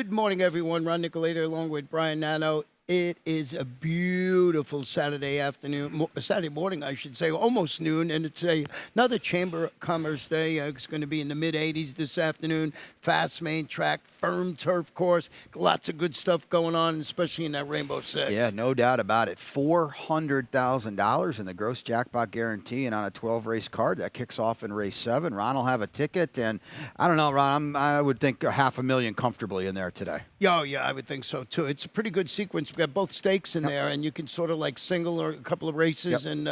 Good morning, everyone. Ron Nicolator along with Brian Nano. It is a beautiful Saturday afternoon, Saturday morning, I should say, almost noon, and it's another Chamber of Commerce day. It's going to be in the mid-80s this afternoon. Fast main track, firm turf course, lots of good stuff going on, especially in that Rainbow Six. Yeah, no doubt about it. $400,000 in the gross jackpot guarantee, and on a 12-race card that kicks off in race 7. Ron will have a ticket, and I don't know, Ron, I would think $500,000 comfortably in there today. Yeah, I would think so, too. It's a pretty good sequence. We've got both stakes in there, and you can sort of like single or a couple of races and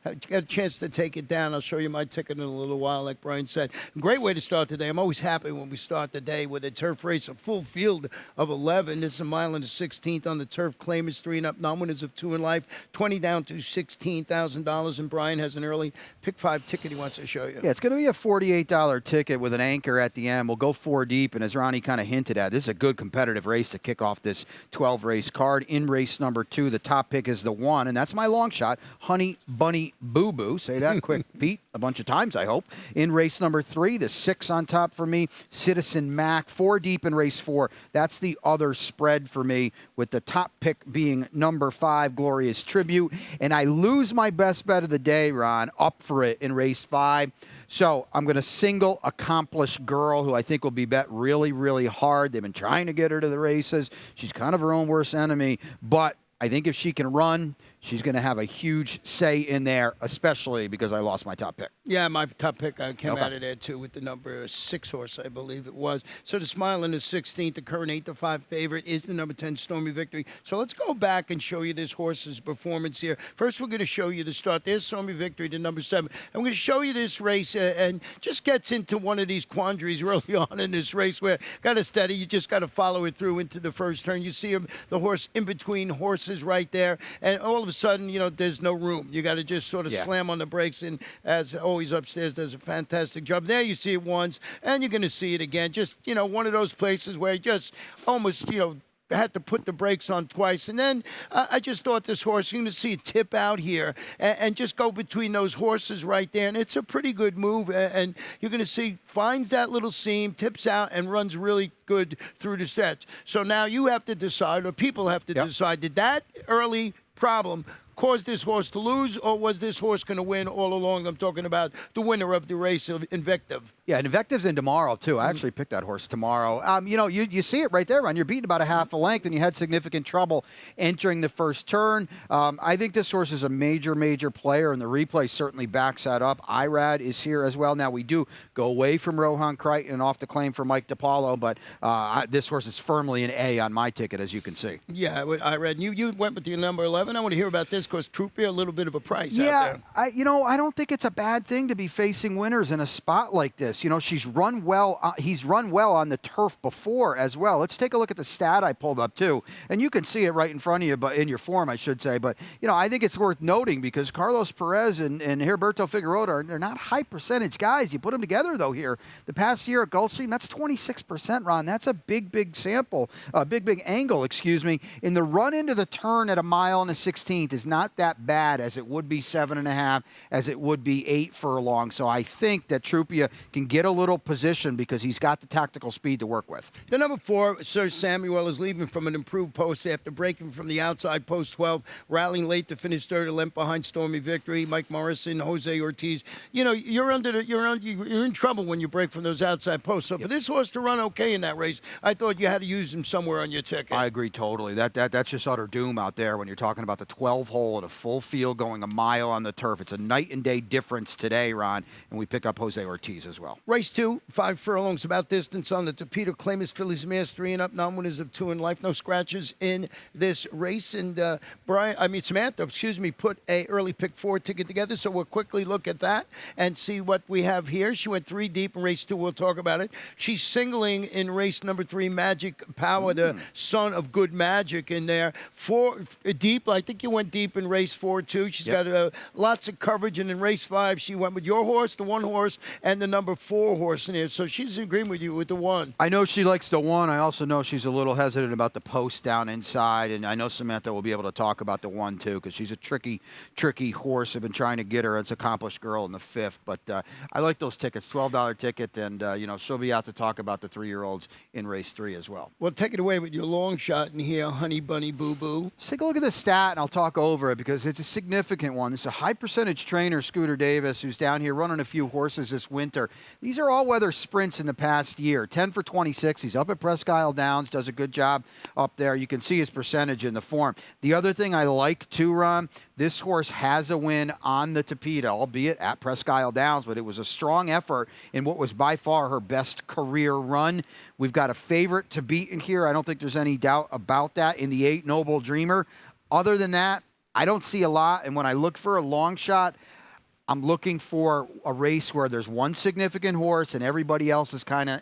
get a chance to take it down. I'll show you my ticket in a little while, like Brian said. Great way to start the day. I'm always happy when we start the day with a turf race, a full field of 11. This is a mile and a 16th on the turf. Claimers 3 and up, non-winners of 2 in life, 20 down to $16,000, and Brian has an early pick 5 ticket he wants to show you. Yeah, it's going to be a $48 ticket with an anchor at the end. We'll go 4 deep, and as Ronnie kind of hinted at, this is a good competitive race to kick off this 12-race card. In race number 2, the top pick is the 1, and that's my long shot, Honey Bunny Boo Boo. Say that quick, Pete, a bunch of times, I hope. In race number 3, the 6 on top for me, Citizen Mac. 4 deep in race 4. That's the other spread for me, with the top pick being number 5, Glorious Tribute. And I lose my best bet of the day, Ron, up for it in race 5. So I'm going to single Accomplished Girl, who I think will be bet really, really hard. They've been trying to get her to the races. She's kind of her own worst enemy. But I think if she can run, she's going to have a huge say in there, especially because I lost my top pick. Yeah, my top pick came out of there, too, with the number 6 horse, I believe it was. So the Smile in the 16th, the current 8-5 favorite, is the number 10, Stormy Victory. So let's go back and show you this horse's performance here. First, we're going to show you the start. There's Stormy Victory, the number 7. I'm going to show you this race, and just gets into one of these quandaries early on in this race where got to steady. You just got to follow it through into the first turn. You see him, the horse in between horses right there, and all of a sudden, you know, there's no room. You got to just sort of slam on the brakes, and as always upstairs does a fantastic job. There you see it once, and you're going to see it again. Just, you know, one of those places where you just almost, you know, had to put the brakes on twice. And then I just thought this horse, you're going to see it tip out here and just go between those horses right there. And it's a pretty good move. And you're going to see, finds that little seam, tips out, and runs really good through the stretch. So now you have to decide, or people have to decide, did that early problem caused this horse to lose, or was this horse going to win all along? I'm talking about the winner of the race, of Invective. Yeah, and Invective's in tomorrow, too. I actually picked that horse tomorrow. You know, you see it right there, Ron. You're beating about a half a length, and you had significant trouble entering the first turn. I think this horse is a major, major player, and the replay certainly backs that up. Irad is here as well. Now, we do go away from Rohan Crichton and off the claim for Mike DiPaolo, but this horse is firmly an A on my ticket, as you can see. Yeah, Irad, you went with the number 11. I want to hear about this because Troopia, a little bit of a price out there. I don't think it's a bad thing to be facing winners in a spot like this. You know, she's run well. He's run well on the turf before as well. Let's take a look at the stat I pulled up too, and you can see it right in front of you, but in your form, I should say. But you know, I think it's worth noting because Carlos Perez and Herberto Figueroa they're not high percentage guys. You put them together though here. The past year at Gulfstream, that's 26%, Ron. That's a big sample, big angle, excuse me. In the run into the turn at a mile and a 16th is not that bad as it would be 7.5, as it would be 8 furlong. So I think that Troopia can get a little position because he's got the tactical speed to work with. The number 4, Sir Samuel, is leaving from an improved post after breaking from the outside post 12, rallying late to finish third, a length behind Stormy Victory. Mike Morrison, Jose Ortiz. You know, you're in trouble when you break from those outside posts. So for this horse to run okay in that race, I thought you had to use him somewhere on your ticket. I agree totally. That's just utter doom out there when you're talking about the 12 hole at a full field going a mile on the turf. It's a night and day difference today, Ron, and we pick up Jose Ortiz as well. Race 2, 5 furlongs, about distance on the Torpedo Claimers, Phillies Mass 3 and up, non-winners of 2 in life, no scratches in this race. And Samantha, put a early pick 4 ticket together, so we'll quickly look at that and see what we have here. She went 3 deep in race 2. We'll talk about it. She's singling in race number 3, Magic Power, the son of Good Magic in there. 4 deep. I think you went deep in race 4 too. She's got lots of coverage, and in race 5 she went with your horse, the 1 horse, and the number 4 horse in here, so she's agreeing with you with the 1. I know she likes the 1. I also know she's a little hesitant about the post down inside, and I know Samantha will be able to talk about the 1 too, because she's a tricky horse. I've been trying to get her. It's an accomplished girl in the 5th, but I like those tickets. $12 ticket, and she'll be out to talk about the 3-year-olds in race 3 as well. Well, take it away with your long shot in here, Honey Bunny Boo Boo. Let's take a look at the stat, and I'll talk over it because it's a significant one. It's a high-percentage trainer, Scooter Davis, who's down here running a few horses this winter. These are all-weather sprints in the past year. 10 for 26. He's up at Presque Isle Downs, does a good job up there. You can see his percentage in the form. The other thing I like too, Ron, this horse has a win on the Tapeta, albeit at Presque Isle Downs, but it was a strong effort in what was by far her best career run. We've got a favorite to beat in here. I don't think there's any doubt about that in the 8 Noble Dreamer. Other than that, I don't see a lot, and when I look for a long shot, I'm looking for a race where there's one significant horse and everybody else is kind of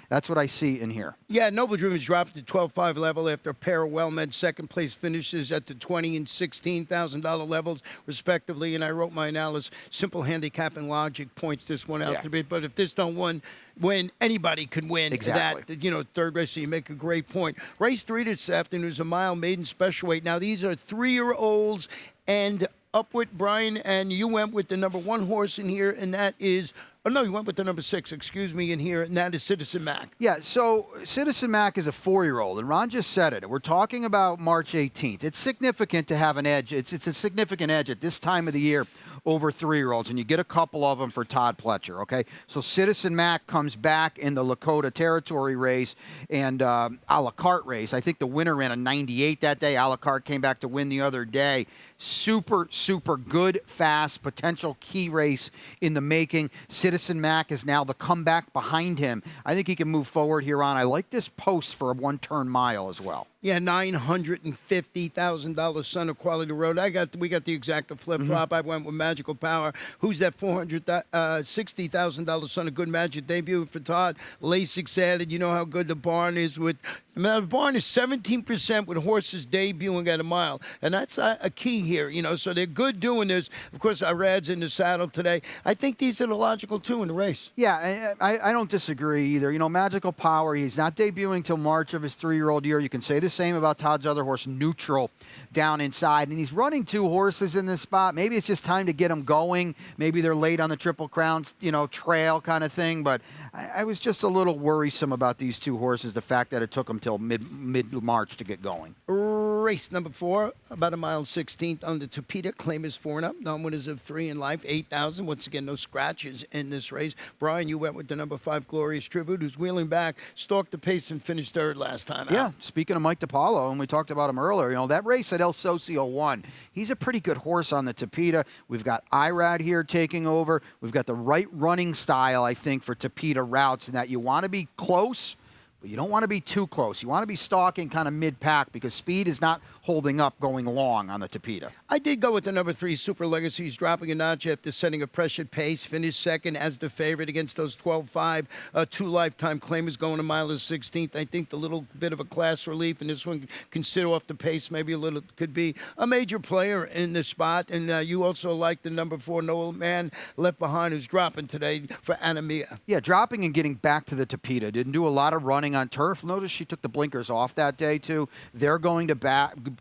That's what I see in here. Yeah, Noble Dreamers dropped to 12.5 level after a pair of well-med second place finishes at the $20,000 and $16,000 levels, respectively. And I wrote my analysis. Simple handicapping logic points this one out to bit. But if this don't win, anybody can win. Exactly. That, third race, so you make a great point. Race 3 this afternoon is a mile maiden special weight. Now, these are 3-year-olds and upward, Brian, and you went with the number 1 horse in here, and that is, oh no, you went with the number 6, excuse me, in here, and that is Citizen Mac. Yeah, so Citizen Mac is a 4-year-old, and Ron just said it. We're talking about March 18th. It's significant to have an edge. It's a significant edge at this time of the year over 3-year-olds, and you get a couple of them for Todd Pletcher, okay? So Citizen Mac comes back in the Lakota Territory race and a la carte race. I think the winner ran a 98 that day. A la carte came back to win the other day. Super, super good, fast, potential key race in the making. Citizen Mac is now the comeback behind him. I think he can move forward here on. I like this post for a 1-turn mile as well. Yeah, $950,000 Son of Quality Road. We got the exact flip-flop. I went with Magical Power. Who's that $460,000 Son of Good Magic debut for Todd? LASIK added. You know how good the barn is with. The barn is 17% with horses debuting at a mile, and that's a key here. So they're good doing this. Of course, Irad's in the saddle today. I think these are the logical 2 in the race. Yeah, I don't disagree either. Magical Power. He's not debuting till March of his 3-year-old year. You can say the same about Todd's other horse, Neutral, down inside. And he's running 2 horses in this spot. Maybe it's just time to get them going. Maybe they're late on the Triple Crown, trail kind of thing. But I was just a little worrisome about these 2 horses, the fact that it took them till mid-March to get going. Race number 4, about 1.16 on the Tapeta. Claim is 4 and up. Non-winners of 3 in life, 8,000. Once again, no scratches in this race. Brian, you went with the number 5, Glorious Tribute, who's wheeling back, stalked the pace, and finished 3rd last time out. Yeah, speaking of Mike DiPaolo, and we talked about him earlier, that race at El Socio won. He's a pretty good horse on the Tapeta. We've got Irad here taking over. We've got the right running style, I think, for Tapeta routes, in that you want to be close, but you don't want to be too close. You want to be stalking kind of mid-pack because speed is not holding up going long on the Tapeta. I did go with the number 3, Super Legacy. He's dropping a notch after setting a pressured pace. Finished 2nd as the favorite against those 12.5. 2 lifetime claimers going a mile of 16th. I think the little bit of a class relief, and this one can sit off the pace maybe a little. Could be a major player in the spot. And you also like the number 4, No Man Left Behind, who's dropping today for Anamia. Yeah, dropping and getting back to the Tapeta. Didn't do a lot of running on turf. Notice she took the blinkers off that day too. They're going to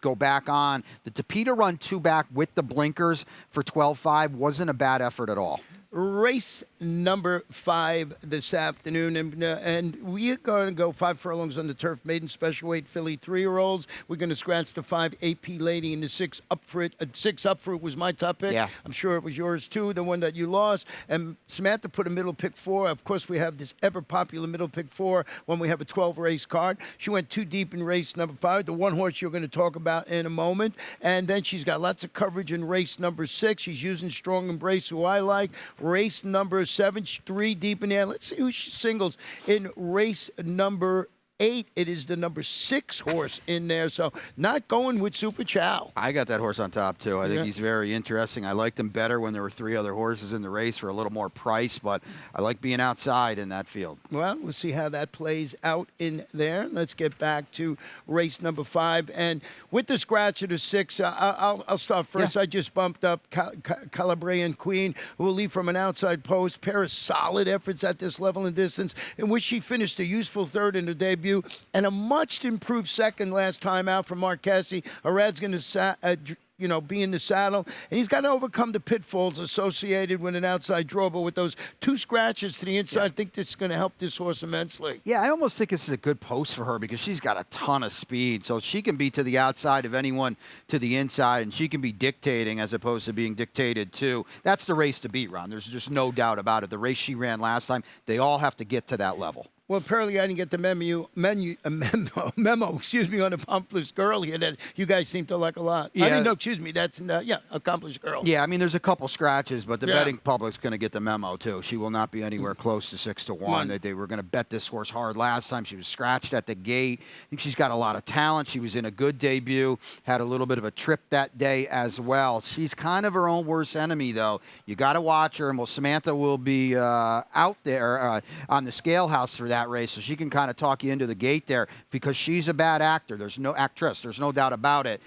go back on. The Tapeta run 2 back with the blinkers for 12.5 wasn't a bad effort at all. Race number 5 this afternoon, and we are going to go 5 furlongs on the turf, maiden special weight filly 3-year-olds. We're going to scratch the 5 AP Lady and the 6 up for it. 6 up for it was my top pick. Yeah. I'm sure it was yours too, the one that you lost. And Samantha put a middle pick 4. Of course, we have this ever popular middle pick 4 when we have a 12 race card. She went too deep in race number 5, the one horse you're going to talk about in a moment. And then she's got lots of coverage in race number 6. She's using Strong Embrace, who I like. Race number 7, 3 deep in there. Let's see who she singles in race number 8, it is the number 6 horse in there. So not going with Super Chow. I got that horse on top, too. I think Yeah. he's very interesting. I liked him better when there were 3 other horses in the race for a little more price, but I like being outside in that field. Well, we'll see how that plays out in there. Let's get back to race number 5. And with the scratch of the 6, I'll start first. Yeah. I just bumped up Calabrian Queen, who will lead from an outside post. Pair of solid efforts at this level and distance, in which she finished a useful third in her debut and a much improved second last time out from Mark Cassie. Arad's going to be in the saddle, and he's got to overcome the pitfalls associated with an outside draw. But with those 2 scratches to the inside, I think this is going to help this horse immensely. Yeah, I almost think this is a good post for her because she's got a ton of speed. So she can be to the outside of anyone to the inside, and she can be dictating as opposed to being dictated to. That's the race to beat, Ron. There's just no doubt about it. The race she ran last time, they all have to get to that level. Well, apparently I didn't get the memo, on the Accomplished Girl here that you guys seem to like a lot. Yeah. That's, Accomplished Girl. Yeah, I mean, there's a couple scratches, but the Yeah. betting public's going to get the memo, too. She will not be anywhere close to 6-1. They were going to bet this horse hard last time. She was scratched at the gate. I think she's got a lot of talent. She was in a good debut, had a little bit of a trip that day as well. She's kind of her own worst enemy, though. You got to watch her, and Samantha will be out there on the scale house for that race, so she can kind of talk you into the gate there because she's a bad actor. There's no actress. There's no doubt about it.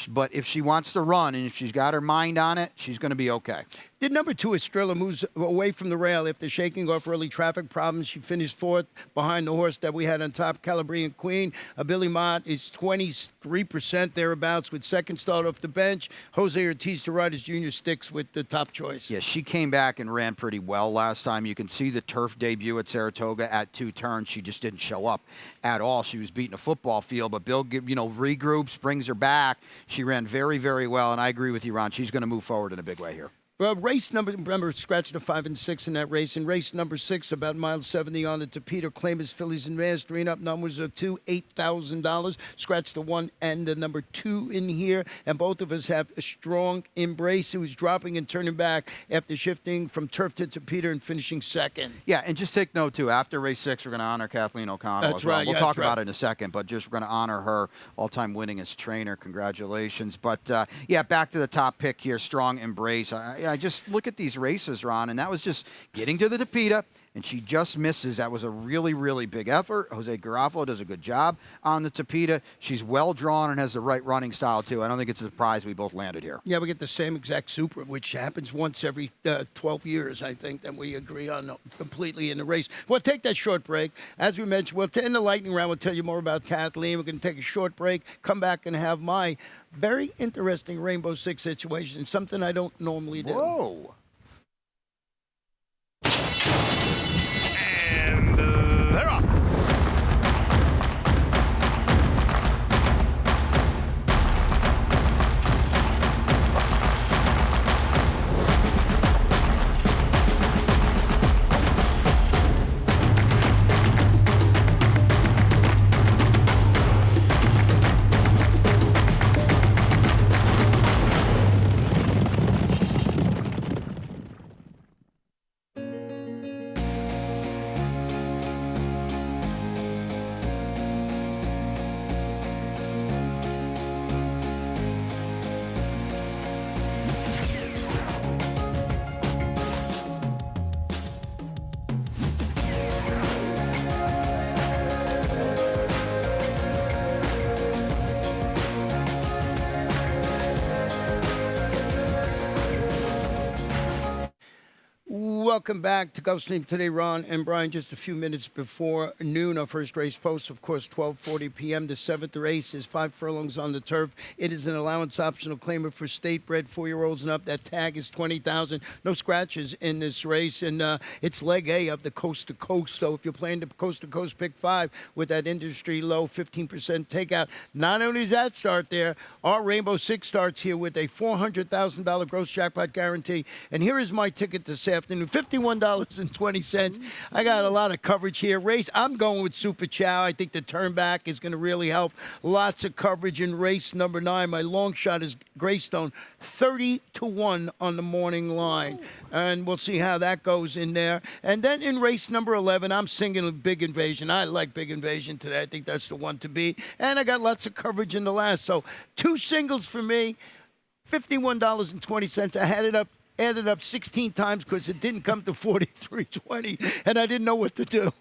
But if she wants to run and if she's got her mind on it, she's going to be okay. Did number 2, Estrella, moves away from the rail after shaking off early traffic problems. She finished 4th behind the horse that we had on top, Calabrian Queen. Billy Mott is 23% thereabouts with second start off the bench. Jose Ortiz to ride as junior sticks with the top choice. Yeah, she came back and ran pretty well last time. You can see the turf debut at Saratoga at 2 turns. She just didn't show up at all. She was beating a football field, but Bill, regroups, brings her back. She ran very, very well, and I agree with you, Ron. She's going to move forward in a big way here. Well, remember, scratched the 5 and 6 in that race. In race number 6, about mile 70 on the Torpedo, Claimers, Fillies, and Mares. 3-up numbers of 2, $8,000. Scratch the 1 and the number 2 in here. And both of us have a strong Embrace, who is dropping and turning back after shifting from turf to Torpedo and finishing second. Yeah, and just take note, too. After race 6, we're going to honor Kathleen O'Connell That's as well. right, We'll yeah, talk that's about right. it in a second, but just we're going to honor her all-time winningest trainer. Congratulations. But, back to the top pick here, strong Embrace. I just look at these races, Ron, and that was just getting to the Tapeta, and she just misses. That was a really, really big effort. Jose Garofalo does a good job on the Tapeta. She's well drawn and has the right running style, too. I don't think it's a surprise we both landed here. Yeah, we get the same exact Super, which happens once every 12 years, I think, that we agree on completely in the race. We'll take that short break. As we mentioned, we'll end the lightning round. We'll tell you more about Kathleen. We're going to take a short break, come back and have my very interesting Rainbow Six situation, something I don't normally do. Whoa. And they're off. Welcome back to Gulfstream today, Ron and Brian. Just a few minutes before noon, our first race post, of course, 12:40 p.m. The 7th race is 5 furlongs on the turf. It is an allowance optional claimer for state-bred 4-year-olds and up. That tag is $20,000. No scratches in this race, and it's leg A of the coast to coast. So if you're playing the coast to coast, pick 5 with that industry low 15% takeout. Not only does that start there, our Rainbow Six starts here with a $400,000 gross jackpot guarantee. And here is my ticket to Sam afternoon. $51.20. I got a lot of coverage here. Race, I'm going with Super Chow. I think the turn back is going to really help. Lots of coverage in race number 9. My long shot is Greystone, 30-1 on the morning line. And we'll see how that goes in there. And then in race number 11, I'm singing Big Invasion. I like Big Invasion today. I think that's the one to beat. And I got lots of coverage in the last. So 2 singles for me, $51.20. I had it up. Added up 16 times because it didn't come to 43.20, and I didn't know what to do.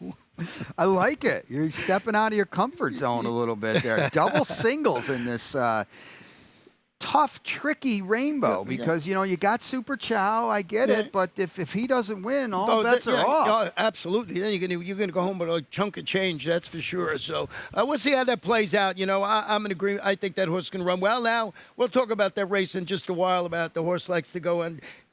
I like it. You're stepping out of your comfort zone a little bit there. Double singles in this tough, tricky rainbow because, you know, you got Super Chow. I get it. But if he doesn't win, all bets are off. Absolutely. Then you're gonna go home with a chunk of change, that's for sure. So we'll see how that plays out. You know, I'm in agreement. I think that horse can run well. Now, we'll talk about that race in just a while about the horse likes to go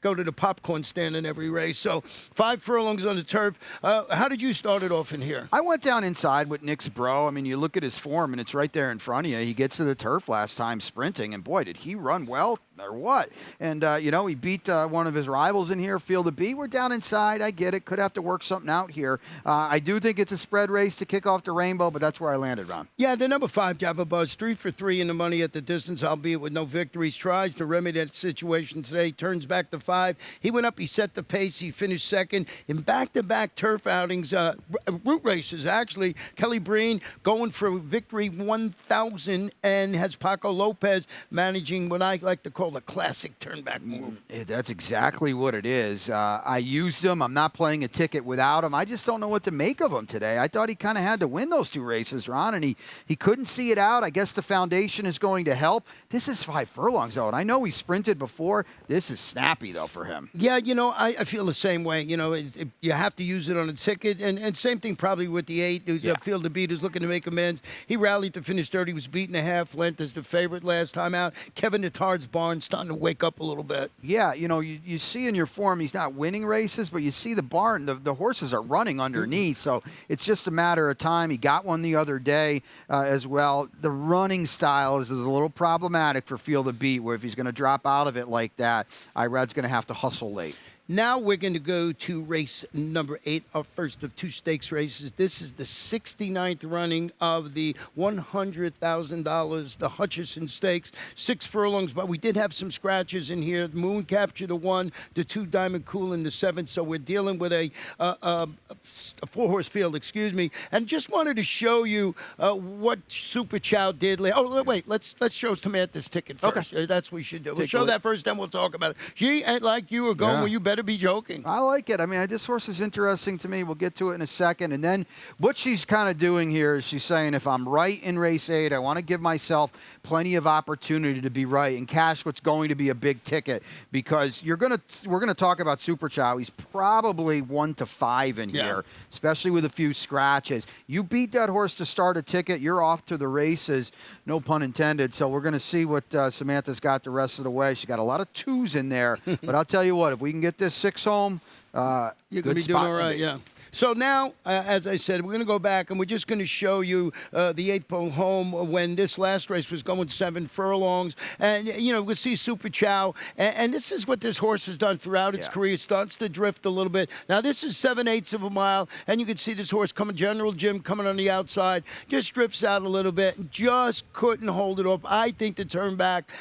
to the popcorn stand in every race. So 5 furlongs on the turf. How did you start it off in here? I went down inside with Nick's Bro. I mean, you look at his form, and it's right there in front of you. He gets to the turf last time sprinting, and boy, did he run well or what. And, you know, he beat one of his rivals in here, Feel the Beat. We're down inside. I get it. Could have to work something out here. I do think it's a spread race to kick off the rainbow, but that's where I landed, Ron. Yeah, the number 5, Java Buzz, 3 for 3 in the money at the distance, albeit with no victories. Tries to remedy that situation today. Turns back to 5. He went up. He set the pace. He finished second in back-to-back turf outings, route races, actually. Kelly Breen going for victory 1,000 and has Paco Lopez managing what I like to call a classic turnback move. That's exactly what it is. I used him. I'm not playing a ticket without him. I just don't know what to make of him today. I thought he kind of had to win those 2 races, Ron, and he couldn't see it out. I guess the foundation is going to help. This is 5 furlongs, though, and I know he sprinted before. This is snappy, though, for him. Yeah, you know, I feel the same way. You know, you have to use it on a ticket, and same thing probably with the 8, who's Feel the Beat, who's looking to make amends. He rallied to finish third. He was beaten a half length as the favorite last time out. Kevin Attard's barn starting to wake up a little bit. Yeah, you know, you see in your form he's not winning races, but you see the barn, the horses are running underneath, so it's just a matter of time. He got one the other day as well. The running style is a little problematic for Feel the Beat, where if he's going to drop out of it like that, Irad's going to have to hustle late. Now we're going to go to race number 8, our first of 2 stakes races. This is the 69th running of the $100,000, the Hutchison Stakes, 6 furlongs, but we did have some scratches in here. Moon Capture the 1, the 2 Diamond Cool in the 7th, so we're dealing with a 4-horse field, excuse me, and just wanted to show you what Super Chow did. Oh, wait, let's show Samantha's ticket first. Okay. That's what we should do. We'll show that first, then we'll talk about it. She ain't like you were going where you better be joking. I like it. I mean, this horse is interesting to me. We'll get to it in a second. And then what she's kind of doing here is she's saying, if I'm right in race 8, I want to give myself plenty of opportunity to be right and cash what's going to be a big ticket, because we're going to talk about Super Chow. He's probably 1 to 5 in here, especially with a few scratches. You beat that horse to start a ticket, you're off to the races, no pun intended. So we're going to see what Samantha's got the rest of the way. She's got a lot of 2s in there, but I'll tell you what, if we can get this 6 home, you're going to be doing all right, yeah. So now, as I said, we're going to go back, and we're just going to show you the 8th pole home when this last race was going 7 furlongs. And, you know, we'll see Super Chow. And this is what this horse has done throughout its career. It starts to drift a little bit. Now, this is 7/8 of a mile, and you can see this horse coming, General Jim coming on the outside, just drifts out a little bit, and just couldn't hold it off. I think the turn back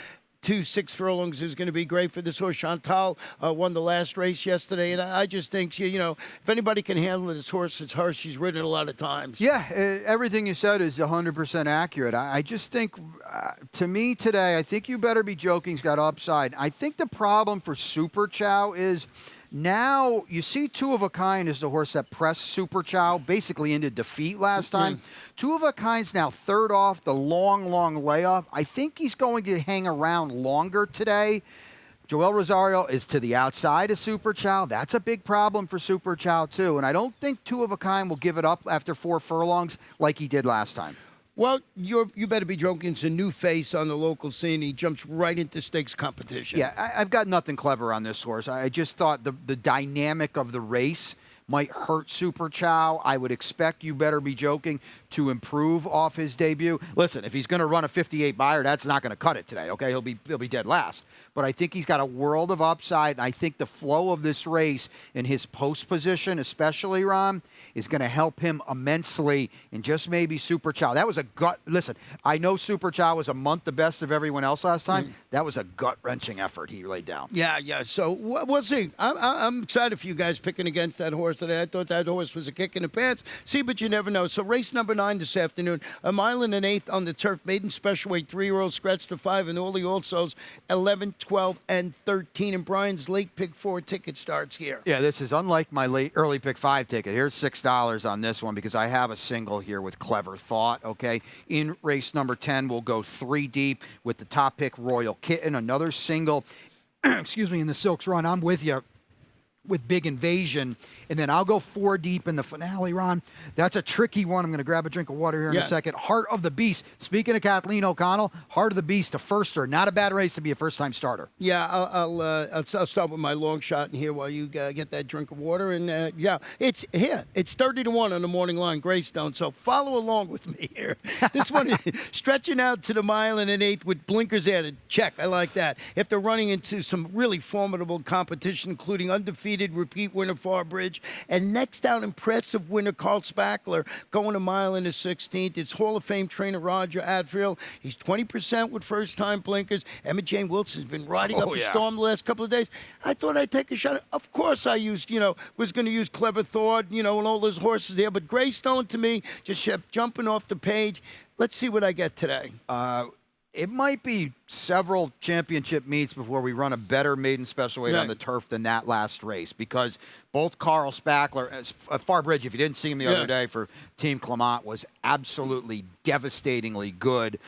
to 6 furlongs is going to be great for this horse. Chantal won the last race yesterday, and I just think, you know, if anybody can handle this horse, it's her. She's ridden it a lot of times. Yeah, everything you said is 100% accurate. I just think, to me today, I think you better be joking. He's got upside. I think the problem for Super Chow is, now, you see Two of a Kind is the horse that pressed Super Chow basically into defeat last time. Two of a Kind's now 3rd off the long layoff. I think he's going to hang around longer today. Joel Rosario is to the outside of Super Chow. That's a big problem for Super Chow, too. And I don't think Two of a Kind will give it up after 4 furlongs like he did last time. Well, you better be joking. It's a new face on the local scene. He jumps right into stakes competition. Yeah, I've got nothing clever on this horse. I just thought the dynamic of the race might hurt Super Chow. I would expect You Better Be Joking to improve off his debut. Listen, if he's going to run a 58 buyer, that's not going to cut it today, okay? He'll be dead last. But I think he's got a world of upside, and I think the flow of this race in his post position, especially, Ron, is going to help him immensely in just maybe Super Chow. That was a gut. Listen, I know Super Chow was a month the best of everyone else last time. That was a gut-wrenching effort he laid down. Yeah. So we'll see. I'm excited for you guys picking against that horse today. I thought that horse was a kick in the pants. See, but you never know. So race number 9 this afternoon, 1 1/8 on the turf, maiden special weight, 3-year-old scratch to 5, and all the alsos 11, 12, and 13. And Brian's late pick 4 ticket starts here. Yeah, this is unlike my early pick 5 ticket. Here's $6 on this one because I have a single here with Clever Thought, okay? In race number 10, we'll go 3 deep with the top pick Royal Kitten, another single, excuse me, in the Silks run. I'm with you with Big Invasion, and then I'll go 4 deep in the finale, Ron. That's a tricky one. I'm going to grab a drink of water here in a second. Heart of the Beast. Speaking of Kathleen O'Connell, Heart of the Beast to firster. Not a bad race to be a first-time starter. Yeah, I'll start with my long shot in here while you get that drink of water. And, it's here. It's 30-1 on the morning line, Greystone, so follow along with me here. This one is stretching out to the 1 1/8 with blinkers added. Check. I like that. After running into some really formidable competition, including undefeated repeat winner Farbridge, and next down impressive winner Carl Spackler going 1 1/16. It's Hall of Fame trainer Roger Adfield. He's 20% with first-time blinkers. Emma Jane Wilson's been riding up a storm the last couple of days. I thought I'd take a shot. Of course I was going to use Clever Thought, and all those horses there. But Greystone, to me, just kept jumping off the page. Let's see what I get today. It might be several championship meets before we run a better maiden special weight on the turf than that last race, because both Carl Spackler, Farbridge, if you didn't see him the other day for Team Clement, was absolutely devastatingly good.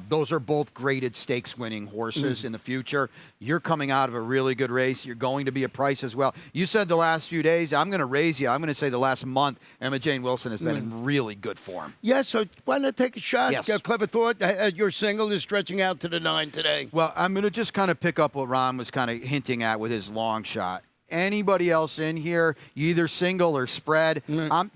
Those are both graded stakes-winning horses in the future. You're coming out of a really good race. You're going to be a price as well. You said the last few days. I'm going to raise you. I'm going to say the last month, Emma Jane Wilson has been in really good form. Yeah, so why not take a shot? Yes. Clever Thought, your single is stretching out to the 9 today. Well, I'm going to just kind of pick up what Ron was kind of hinting at with his long shot. Anybody else in here, you either single or spread,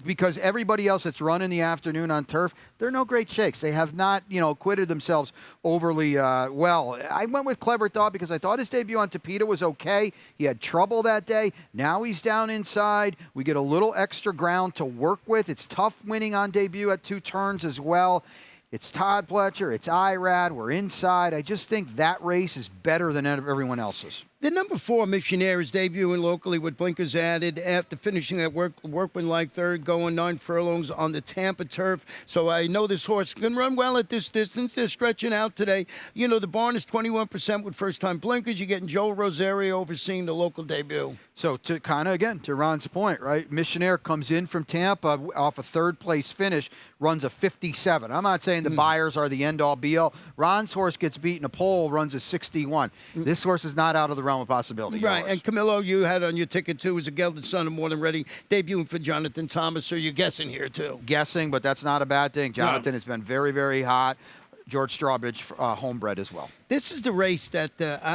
because everybody else that's run in the afternoon on turf, they're no great shakes. They have not, acquitted themselves overly well. I went with Clever Thought because I thought his debut on Tapeta was okay. He had trouble that day. Now he's down inside. We get a little extra ground to work with. It's tough winning on debut at 2 turns as well. It's Todd Pletcher. It's IRAD. We're inside. I just think that race is better than everyone else's. The number 4 Missionaire is debuting locally with blinkers added after finishing that workmanlike third, going 9 furlongs on the Tampa turf. So I know this horse can run well at this distance. They're stretching out today. The barn is 21% with first-time blinkers. You're getting Joel Rosario overseeing the local debut. So to kind of, again, to Ron's point, right? Missionaire comes in from Tampa off a third-place finish, runs a 57. I'm not saying the buyers are the end-all, be-all. Ron's horse gets beaten a pole, runs a 61. This horse is not out of the realm of possibility. Right, and Camillo, you had on your ticket, too, was a gelded son of More Than Ready, debuting for Jonathan Thomas, so you're guessing here, too. Guessing, but that's not a bad thing. Jonathan has been very, very hot. George Strawbridge, homebred as well. This is the race that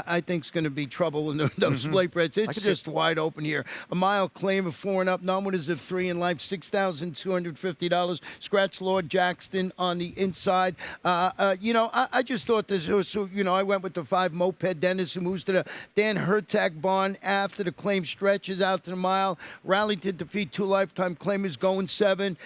I think is going to be trouble with those plate breads. It's just wide open here. A mile claim of 4 and up. Non-winners of 3 in life, $6,250. Scratch Lord Jackson on the inside. I just thought this was, I went with the 5 Moped Dennis, who moves to the Dan Hertag barn after the claim stretches out to the mile. Rallied to defeat 2 lifetime claimers, going 7.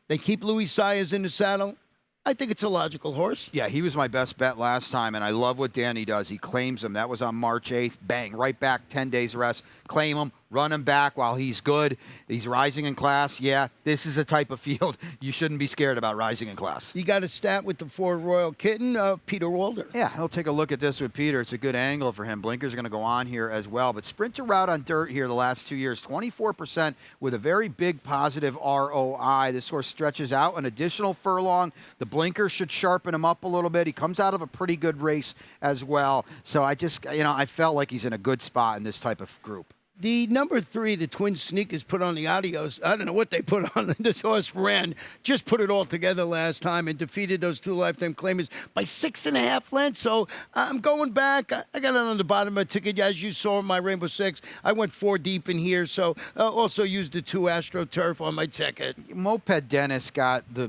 They keep Louis Sayers in the saddle. I think it's a logical horse. Yeah, he was my best bet last time, and I love what Danny does. He claims him. That was on March 8th. Bang, right back, 10 days rest. Claim him, run him back while he's good. He's rising in class. Yeah, this is a type of field you shouldn't be scared about rising in class. You got a stat with the 4 Royal Kitten, Peter Walder. Yeah, he'll take a look at this with Peter. It's a good angle for him. Blinker's going to go on here as well. But sprinter route on dirt here the last 2 years, 24% with a very big positive ROI. This horse stretches out an additional furlong. The blinker should sharpen him up a little bit. He comes out of a pretty good race as well. So I just, I felt like he's in a good spot in this type of group. The number 3, the Twin Sneakers, put on the Adios. I don't know what they put on. This horse ran, just put it all together last time and defeated those 2 lifetime claimers by 6.5 lengths. So I'm going back. I got it on the bottom of my ticket. As you saw in my Rainbow Six, I went 4 deep in here. So also used the 2 AstroTurf on my ticket. Moped Dennis got the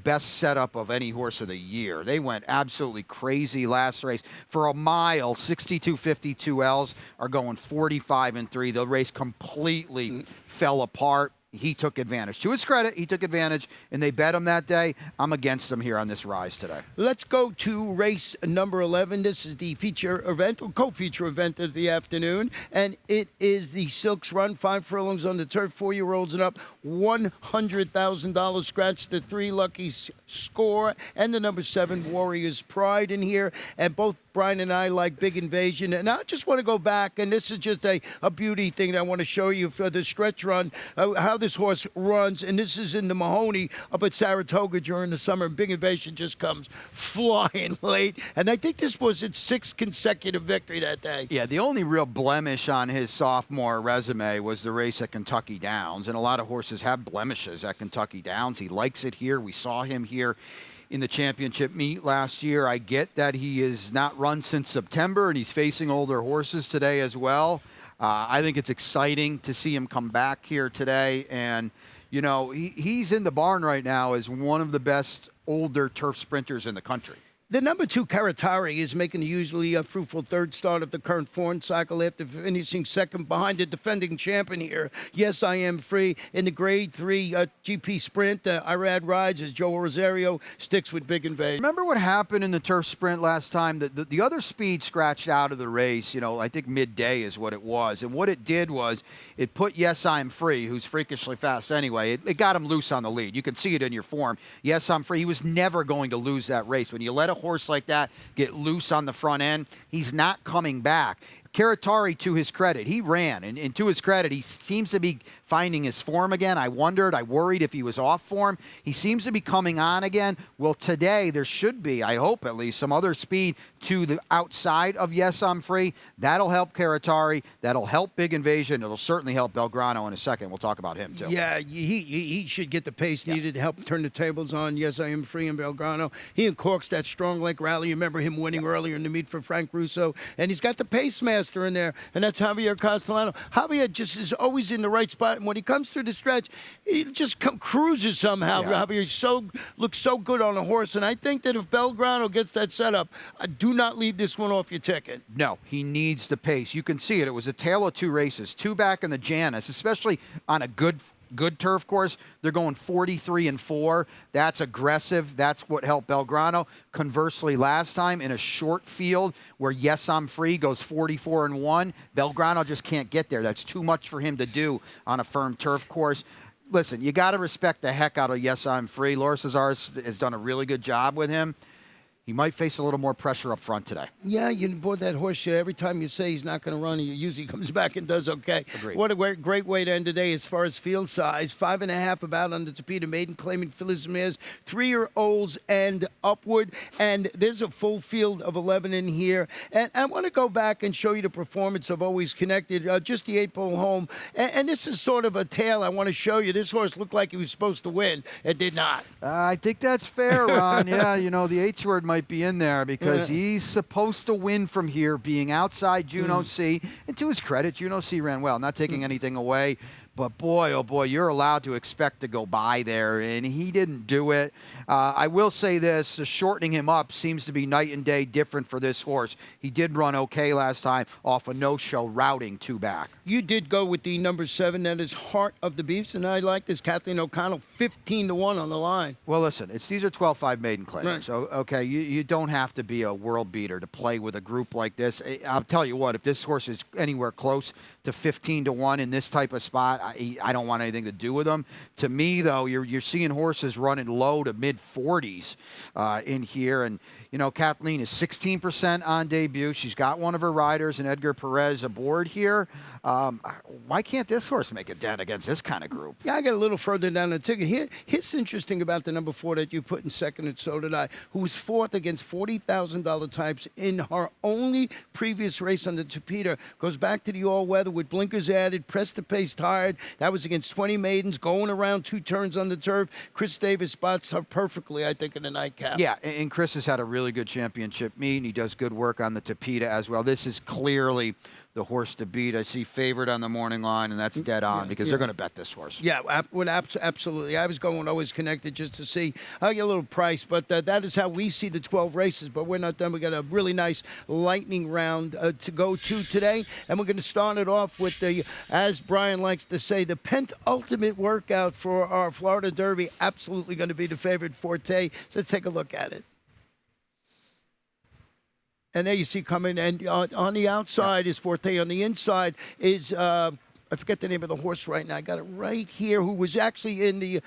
best setup of any horse of the year. They went absolutely crazy last race. For a mile, 62.52 L's are going 45-3. The race completely fell apart. He took advantage. To his credit, he took advantage, and they bet him that day. I'm against him here on this rise today. Let's go to race number 11. This is the feature event, or co-feature event of the afternoon, and it is the Silks Run, 5 furlongs on the turf, 4-year-olds and up, $100,000 scratch, the 3 Lucky Score, and the number 7 Warrior's Pride in here, and both Brian and I like Big Invasion, and I just want to go back, and this is just a beauty thing that I want to show you for the stretch run, how this horse runs, and this is in the Mahoney up at Saratoga during the summer. Big Invasion just comes flying late, and I think this was its 6th consecutive victory that day. Yeah, the only real blemish on his sophomore resume was the race at Kentucky Downs, and a lot of horses have blemishes at Kentucky Downs. He likes it here. We saw him here in the championship meet last year. I get that he has not run since September, and he's facing older horses today as well. I think it's exciting to see him come back here today. And, you know, he's in the barn right now as one of the best older turf sprinters in the country. The number 2, Karatari, is making a usually fruitful 3rd start of the current form cycle after finishing 2nd behind the defending champion here. Yes, I Am Free in the Grade 3 GP Sprint. Irad rides as Joe Rosario sticks with Big Invasion. Remember what happened in the turf sprint last time? The other speed scratched out of the race, you know, I think midday is what it was. And what it did was it put Yes, I'm Free, who's freakishly fast anyway, it got him loose on the lead. You can see it in your form. Yes, I'm Free. He was never going to lose that race. When you let a horse like that get loose on the front end, he's not coming back. Karatari, to his credit, he ran, and to his credit, he seems to be finding his form again. I worried if he was off form. He seems to be coming on again. Well, today there should be, I hope at least, some other speed to the outside of Yes, I'm Free. That'll help Karatari. That'll help Big Invasion. It'll certainly help Belgrano in a second. We'll talk about him, too. Yeah, he should get the pace needed to help turn the tables on Yes, I Am Free and Belgrano. He uncorks that strong leg rally. You remember him winning earlier in the meet for Frank Russo, and he's got the pace master in there, and that's Javier Castellano. Javier just is always in the right spot, and when he comes through the stretch, he just cruises somehow. Yeah. Javier looks so good on a horse, and I think that if Belgrano gets that setup, do not leave this one off your ticket. No, he needs the pace. You can see it. It was a tale of 2 races, 2 back in the Janus, especially on a good turf course. They're going 43-4. That's aggressive. That's what helped Belgrano. Conversely, last time in a short field where Yes, I'm Free goes 44-1, Belgrano just can't get there. That's too much for him to do on a firm turf course. Listen, you got to respect the heck out of Yes, I'm Free. Laura Cesaris has done a really good job with him. He might face a little more pressure up front today. Yeah, you bought that horse. Every time you say he's not going to run, he usually comes back and does okay. Agreed. What a great way to end today as far as field size. 5.5 about on the Tapeta Maiden, claiming Phyllis Mares, 3-year-olds and upward. And there's a full field of 11 in here. And I want to go back and show you the performance of Always Connected, just the 8-pole home. And this is sort of a tale I want to show you. This horse looked like he was supposed to win. It did not. I think that's fair, Ron. Yeah, you know, the H word might be in there because he's supposed to win from here, being outside Juno C. And to his credit, Juno C ran well, not taking anything away. But boy, oh boy, you're allowed to expect to go by there, and he didn't do it. I will say this, shortening him up seems to be night and day different for this horse. He did run okay last time off a no-show routing 2 back. You did go with the number 7, that is Heart of the Beast, and I like this. Kathleen O'Connell, 15-1 on the line. Well, listen, these are 12-5 maiden claimers. Right. So, okay, you don't have to be a world beater to play with a group like this. I'll tell you what, if this horse is anywhere close to 15-1 in this type of spot, I don't want anything to do with them. To me, though, you're seeing horses running low to mid-40s in here. And, you know, Kathleen is 16% on debut. She's got one of her riders, and Edgar Perez, aboard here. Why can't this horse make a dent against this kind of group? Yeah, I got a little further down the ticket. Here's interesting about the number 4 that you put in second, and so did I, who was 4th nothing against $40,000 types in her only previous race on the Topita. Goes back to the all-weather with blinkers added, pressed the pace tired. That was against 20 maidens, going around 2 turns on the turf. Chris Davis spots her perfectly, I think, in the nightcap. Yeah, and Chris has had a really good championship meet, and he does good work on the Topita as well. This is clearly the horse to beat. I see favored on the morning line, and that's dead on because they're going to bet this horse. Yeah, absolutely. I was going Always Connected just to see. I'll get a little price, but that is how we see the 12 races. But we're not done. We got a really nice lightning round to go to today, and we're going to start it off with the, as Brian likes to say, the penultimate workout for our Florida Derby. Absolutely going to be the favorite, Forte. So let's take a look at it. And there you see coming, and on the outside is Forte. On the inside is, I forget the name of the horse right now. I got it right here, who was actually in the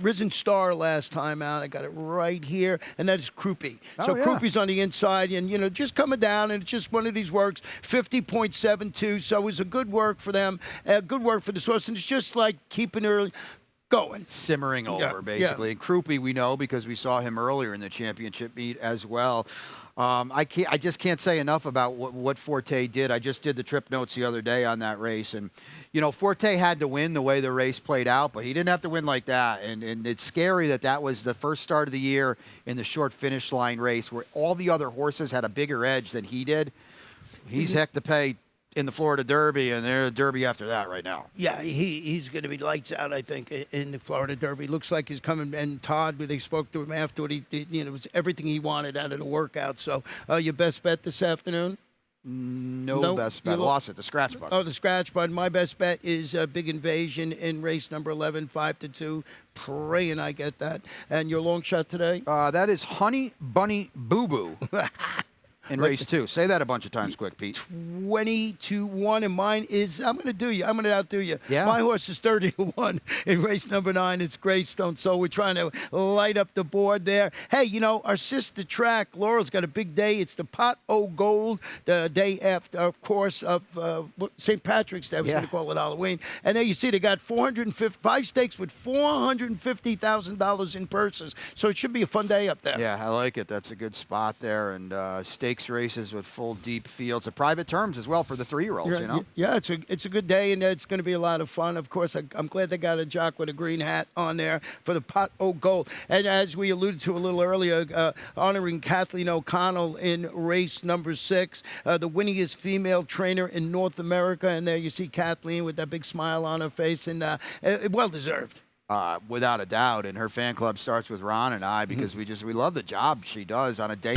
Risen Star last time out. I got it right here, and that is Croupy. So Croupy's on the inside, and, just coming down, and it's just one of these works, 50.72. So it was a good work for them, good work for the horse, and it's just like keeping her going. Simmering over, basically. And Croupy we know because we saw him earlier in the championship meet as well. I just can't say enough about what Forte did. I just did the trip notes the other day on that race. And, Forte had to win the way the race played out, but he didn't have to win like that. And it's scary that was the first start of the year in the short finish line race where all the other horses had a bigger edge than he did. He's heck to pay in the Florida Derby, and they're a Derby after that right now. Yeah, he's going to be lights out, I think, in the Florida Derby. Looks like he's coming, and Todd, when they spoke to him afterward, it was everything he wanted out of the workout. So your best bet this afternoon? No best bet. Lost it. The scratch button. Oh, the scratch button. My best bet is Big Invasion in race number 11, 5-2. Praying I get that. And your long shot today? That is Honey Bunny Boo Boo. In race 2. Say that a bunch of times quick, Pete. 20-1, and mine is, I'm going to outdo you. Yeah. My horse is 30-1 in race number 9. It's Greystone, so we're trying to light up the board there. Hey, our sister track, Laurel's got a big day. It's the Pot O' Gold, the day after, of course, of St. Patrick's Day. I was going to call it Halloween. And there you see they got 5 stakes with $450,000 in purses. So it should be a fun day up there. Yeah, I like it. That's a good spot there. And stakes races with full deep fields, at private terms as well for the 3-year-olds. Yeah, it's a good day, and it's going to be a lot of fun. Of course, I'm glad they got a jock with a green hat on there for the Pot O' Gold. And as we alluded to a little earlier, honoring Kathleen O'Connell in race number 6, the winningest female trainer in North America. And there you see Kathleen with that big smile on her face, and well deserved. Without a doubt, and her fan club starts with Ron and I because we love the job she does on a day